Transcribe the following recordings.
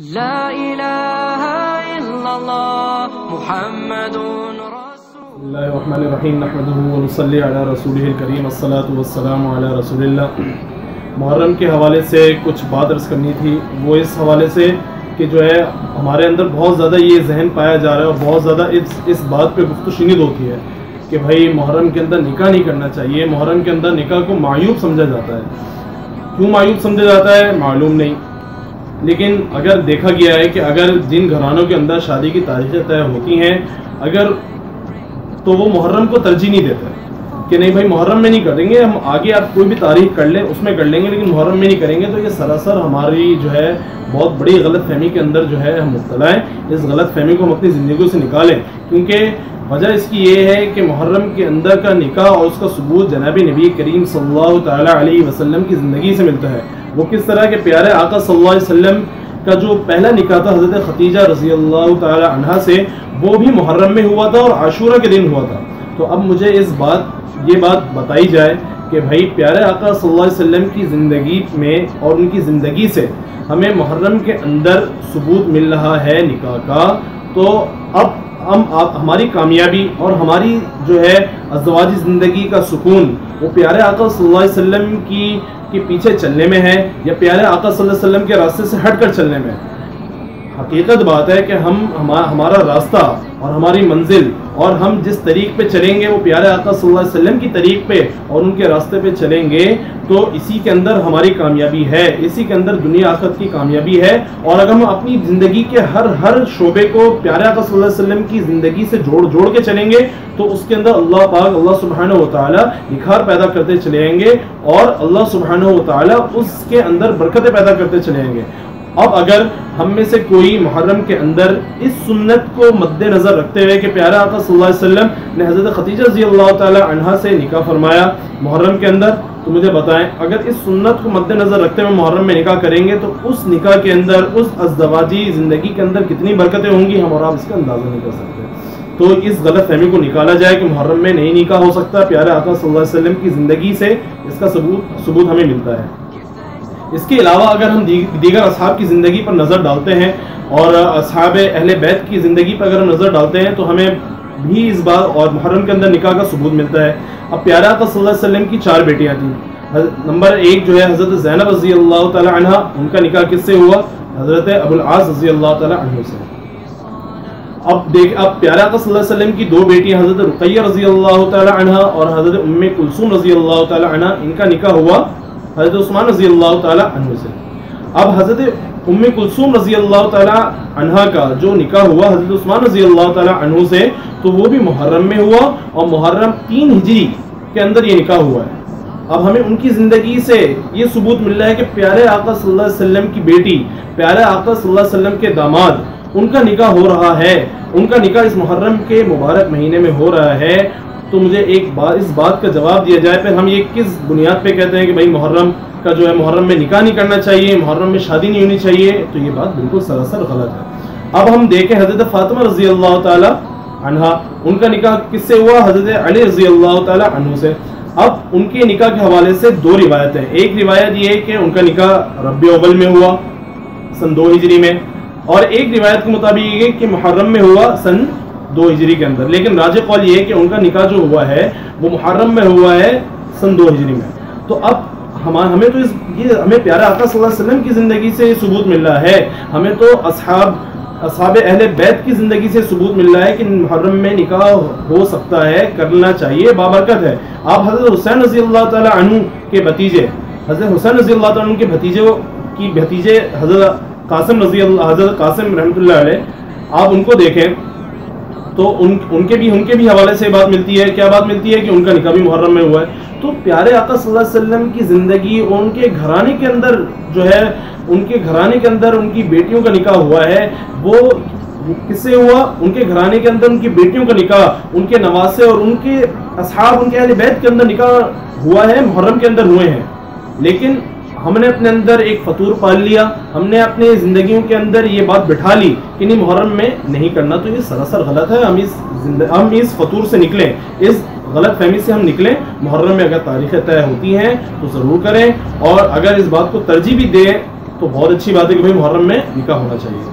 لا الہ الا اللہ محمد رسول اللہ الرحمن الرحیم نحمده ونصلی علی رسولہ الکریم الصلاۃ والسلام علی رسول اللہ۔ محرم کے حوالے سے کچھ بات عرض کرنی تھی، وہ اس حوالے سے کہ جو ہے ہمارے اندر بہت زیادہ یہ ذہن پایا جا رہا ہے اور بہت زیادہ اس بات پہ گفت و شنید ہوتی ہے کہ بھائی محرم کے اندر نکاح نہیں کرنا چاہیے، محرم کے اندر نکاح کو معیوب سمجھا جاتا ہے۔ کیوں معیوب سمجھا جاتا ہے معلوم نہیں، لیکن اگر دیکھا گیا ہے کہ اگر جن گھرانوں کے اندر شادی کی تاریخیں طے ہوتی ہیں اگر تو وہ محرم کو ترجیح نہیں دیتے کہ نہیں بھائی محرم میں نہیں کریں گے، ہم آگے آپ کوئی بھی تاریخ کر لیں اس میں کر لیں گے لیکن محرم میں نہیں کریں گے، تو یہ سراسر ہماری جو ہے بہت بڑی غلط فہمی کے اندر جو ہے ہم مبتلا ہیں۔ اس غلط فہمی کو ہم اپنی زندگیوں سے نکالیں، کیونکہ وجہ اس کی یہ ہے کہ محرم کے اندر کا نکاح اور اس کا ثبوت جناب نبی کریم صلی اللہ تعالیٰ علیہ وسلم کی زندگی سے ملتا ہے۔ وہ کس طرح کہ پیارے آقا صلی اللہ علیہ وسلم کا جو پہلا نکاح تھا حضرت خدیجہ رضی اللہ تعالی عنہا سے، وہ بھی محرم میں ہوا تھا اور عاشورہ کے دن ہوا تھا۔ تو اب مجھے یہ بات بتائی جائے کہ بھائی پیارے آقا صلی اللہ علیہ وسلم کی زندگی میں اور ان کی زندگی سے ہمیں محرم کے اندر ثبوت مل رہا ہے نکاح کا، تو اب ہماری کامیابی اور ہماری جو ہے ازدواجی زندگی کا سکون وہ پیارے آقا صلی اللہ علیہ وسلم کے پیچھے چلنے میں ہے یا پیارے آقا صلی اللہ علیہ وسلم کے راستے سے ہٹ کر چلنے میں؟ حقیقت بات ہے کہ ہمارا راستہ اور ہماری منزل اور ہم جس طریق پہ چلیں گے وہ پیارے آقا صلی اللہ علیہ وسلم کی طریق پہ اور ان کے راستے پہ چلیں گے، تو اسی کے اندر ہماری کامیابی ہے، اسی کے اندر دنیا آخرت کی کامیابی ہے۔ اور اگر ہم اپنی زندگی کے ہر شعبے کو پیارے آقا صلی اللہ علیہ وسلم کی زندگی سے جوڑ کے چلیں گے تو اس کے اندر اللہ پاک اللہ سبحانہ و تعالی نکھار پیدا کرتے چلے جائیں گے اور اللہ سبحانہ و تعالی اس کے اندر برکتیں پیدا کرتے چلے جائیں گے۔ اب اگر ہم میں سے کوئی محرم کے اندر اس سنت کو مد نظر رکھتے ہوئے کہ پیارے آقا صلی اللہ علیہ وسلم نے حضرت خدیجہ رضی اللہ تعالی عنہا سے نکاح فرمایا محرم کے اندر، تو مجھے بتائیں اگر اس سنت کو مد نظر رکھتے ہوئے محرم میں نکاح کریں گے تو اس نکاح کے اندر اس ازدواجی زندگی کے اندر کتنی برکتیں ہوں گی ہم اور آپ اس کا اندازہ نہیں کر سکتے۔ تو اس غلط فہمی کو نکالا جائے کہ محرم میں نہیں نکاح ہو سکتا، پیارے آقا صلی اللہ علیہ وسلم کی زندگی سے اس کا ثبوت ہمیں ملتا ہے۔ اس کے علاوہ اگر ہم دیگر اصحاب کی زندگی پر نظر ڈالتے ہیں اور اصحاب اہل بیت کی زندگی پر اگر ہم نظر ڈالتے ہیں تو ہمیں بھی اس بات اور محرم کے اندر نکاح کا ثبوت ملتا ہے۔ اب پیارے آقا صلی اللہ علیہ وسلم کی 4 بیٹیاں تھیں۔ نمبر 1 جو ہے حضرت زینب رضی اللہ تعالی عنہ، ان کا نکاح کس سے ہوا؟ حضرت ابو العاص رضی اللہ تعالی عنہ سے۔ اب پیارے آقا صلی اللہ علیہ وسلم کی 2 بیٹیاں حضرت رقیہ رضی اللہ تعالی عنہ اور حضرت ام کلثوم رضی اللہ تعالی عنہ، ان کا نکاح ہوا حضرت عثمان رضی اللہ تعالی عنہ سے۔ اب حضرت ام کلثوم رضی اللہ تعالی عنہ کا جو نکاح ہوا حضرت عثمان رضی اللہ تعالی عنہ سے، تو وہ بھی محرم میں ہوا اور محرم 3 ہجری کے اندر یہ نکاح ہوا ہے۔ اب ہمیں ان کی زندگی سے یہ ثبوت مل رہا ہے کہ پیارے آقا صلی اللہ علیہ وسلم کی بیٹی، پیارے آقا صلی اللہ علیہ وسلم کے داماد، ان کا نکاح ہو رہا ہے، ان کا نکاح اس محرم کے مبارک مہینے میں ہو رہا ہے۔ تو مجھے اس بات کا جواب دیا جائے پھر ہم یہ کس بنیاد پہ کہتے ہیں کہ بھائی محرم کا جو ہے محرم میں نکاح نہیں کرنا چاہیے، محرم میں شادی نہیں ہونی چاہیے، تو یہ بات بالکل سراسر غلط ہے۔ اب ہم دیکھیں حضرت فاطمہ رضی اللہ تعالی عنہا، ان کا نکاح کس سے ہوا؟ حضرت علی رضی اللہ تعالی عنہ سے۔ اب ان کے نکاح کے حوالے سے 2 روایتیں، ایک روایت یہ ہے کہ ان کا نکاح ربیع الاول میں ہوا سن 2 ہجری میں، اور ایک روایت کے مطابق یہ ہے کہ محرم میں ہوا سن 2 ہجری کے اندر، لیکن راجح قول یہ ہے کہ ان کا نکاح جو ہوا ہے وہ محرم میں ہوا ہے سن 2 ہجری میں۔ تو اب ہمیں تو ہمیں پیارے آقا صلی اللہ علیہ وسلم کی زندگی سے یہ ثبوت مل رہا ہے، ہمیں تو اصحاب اہل بیت کی زندگی سے ثبوت مل رہا ہے کہ محرم میں نکاح ہو سکتا ہے، کرنا چاہیے، بابرکت ہے۔ آپ حضرت حسین رضی اللہ تعالی عنہ کے بھتیجے، حضرت حسین رضی اللہ تعالی عنہ کے بھتیجے حضرت قاسم رحمۃ اللہ علیہ، آپ ان کو دیکھیں تو ان کے بھی حوالے سے بات ملتی ہے، کیا بات ملتی ہے کہ ان کا نکاح بھی محرم میں ہوا ہے۔ تو پیارے آقا صلی اللہ علیہ وسلم کی زندگی اور ان کے گھرانے کے اندر جو ہے ان کی بیٹیوں کا نکاح ہوا ہے، وہ کس سے ہوا؟ ان کے گھرانے کے اندر ان کی بیٹیوں کا نکاح، ان کے نواسے اور ان کے اصحاب، ان کے اہل بیت کے اندر نکاح ہوا ہے، محرم کے اندر ہوئے ہیں۔ لیکن ہم نے اپنے اندر ایک فطور پال لیا، ہم نے اپنے زندگیوں کے اندر یہ بات بٹھا لی کہ نہیں محرم میں نہیں کرنا، تو یہ سراسر غلط ہے۔ ہم اس فطور سے نکلیں، اس غلط فہمی سے ہم نکلیں۔ محرم میں اگر تاریخیں طے ہوتی ہیں تو ضرور کریں، اور اگر اس بات کو ترجیح بھی دیں تو بہت اچھی بات ہے کہ بھائی محرم میں نکاح ہونا چاہیے.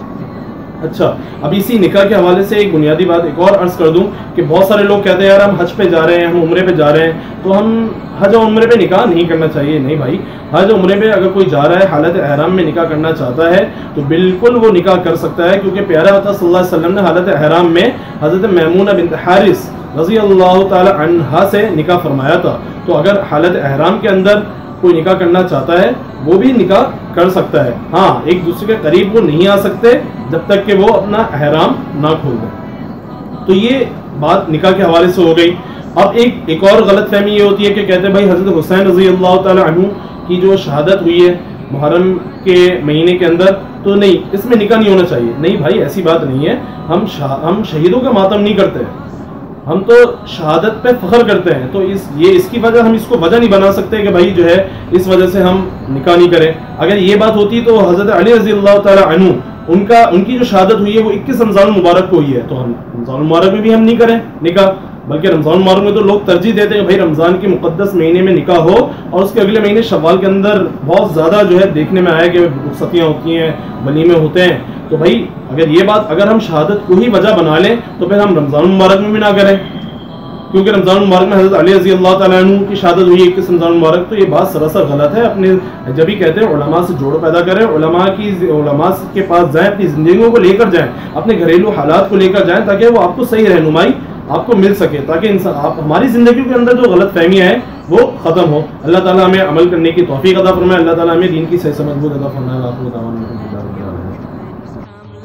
اچھا, اب اسی نکاح کے حوالے سے ایک بنیادی بات ایک اور عرض کر دوں کہ بہت سارے لوگ کہتے ہیں یار ہم حج پہ جا رہے ہیں, ہم عمرے پہ جا رہے ہیں, تو ہم حج اور عمرے پہ نکاح نہیں کرنا چاہیے. نہیں بھائی, حج عمرے پہ اگر کوئی جا رہا ہے حالت احرام میں نکاح کرنا چاہتا ہے تو بالکل وہ نکاح کر سکتا ہے, کیونکہ پیارا آقا صلی اللہ علیہ وسلم نے حالت احرام میں حضرت میمونہ بنت حارث رضی اللہ تعالی عنہا سے نکاح فرمایا تھا. تو اگر حالت احرام کے اندر کوئی نکاح کرنا چاہتا ہے وہ بھی نکاح کر سکتا ہے. ہاں, ایک دوسرے کے قریب وہ نہیں آ سکتے جب تک کہ وہ اپنا احرام نہ کھول دیں. تو یہ بات نکاح کے حوالے سے ہو گئی. اب ایک اور غلط فہمی یہ ہوتی ہے کہ کہتے ہیں بھائی حضرت حسین رضی اللہ تعالی عنہ کی جو شہادت ہوئی ہے محرم کے مہینے کے اندر, تو نہیں اس میں نکاح نہیں ہونا چاہیے. نہیں بھائی, ایسی بات نہیں ہے. ہم شہیدوں کا ماتم نہیں کرتے, ہم تو شہادت پہ فخر کرتے ہیں. تو اس کی وجہ ہم اس کو وجہ نہیں بنا سکتے کہ بھائی جو ہے اس وجہ سے ہم نکاح نہیں کریں. اگر یہ بات ہوتی تو حضرت علی رضی اللہ تعالی عنہ ان کی جو شہادت ہوئی ہے وہ 21 رمضان المبارک کو ہوئی ہے, تو ہم رمضان المبارک میں بھی ہم نہیں کریں نکاح, بلکہ رمضان المبارک میں تو لوگ ترجیح دیتے ہیں کہ بھائی رمضان کے مقدس مہینے میں نکاح ہو, اور اس کے اگلے مہینے شوال کے اندر بہت زیادہ جو ہے دیکھنے میں آیا کہ رخصتیاں ہوتی ہیں, ولیمے ہوتے ہیں. تو بھائی اگر ہم شہادت کو ہی وجہ بنا لیں تو پھر ہم رمضان المبارک میں بھی نہ کریں, کیونکہ رمضان المبارک میں حضرت علی رضی اللہ تعالیٰ عنہ کی شہادت ہوئی 21 رمضان المبارک. تو یہ بات سراسر غلط ہے. اپنے جب ہی کہتے ہیں علماء سے جوڑ پیدا کریں, علماء کے پاس جائیں, اپنی زندگیوں کو لے کر جائیں, اپنے گھریلو حالات کو لے کر جائیں, تاکہ وہ آپ کو صحیح رہنمائی آپ کو مل سکے, تاکہ ہماری زندگیوں کے اندر جو غلط فہمیاں ہیں وہ ختم ہو. اللہ تعالیٰ ہمیں عمل کرنے کی توفیق عطا فرمائے. اللہ تعالیٰ ہمیں دین کی صحیح سمجھ عطا فرمائے.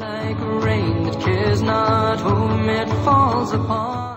Like rain that cares not whom it falls upon.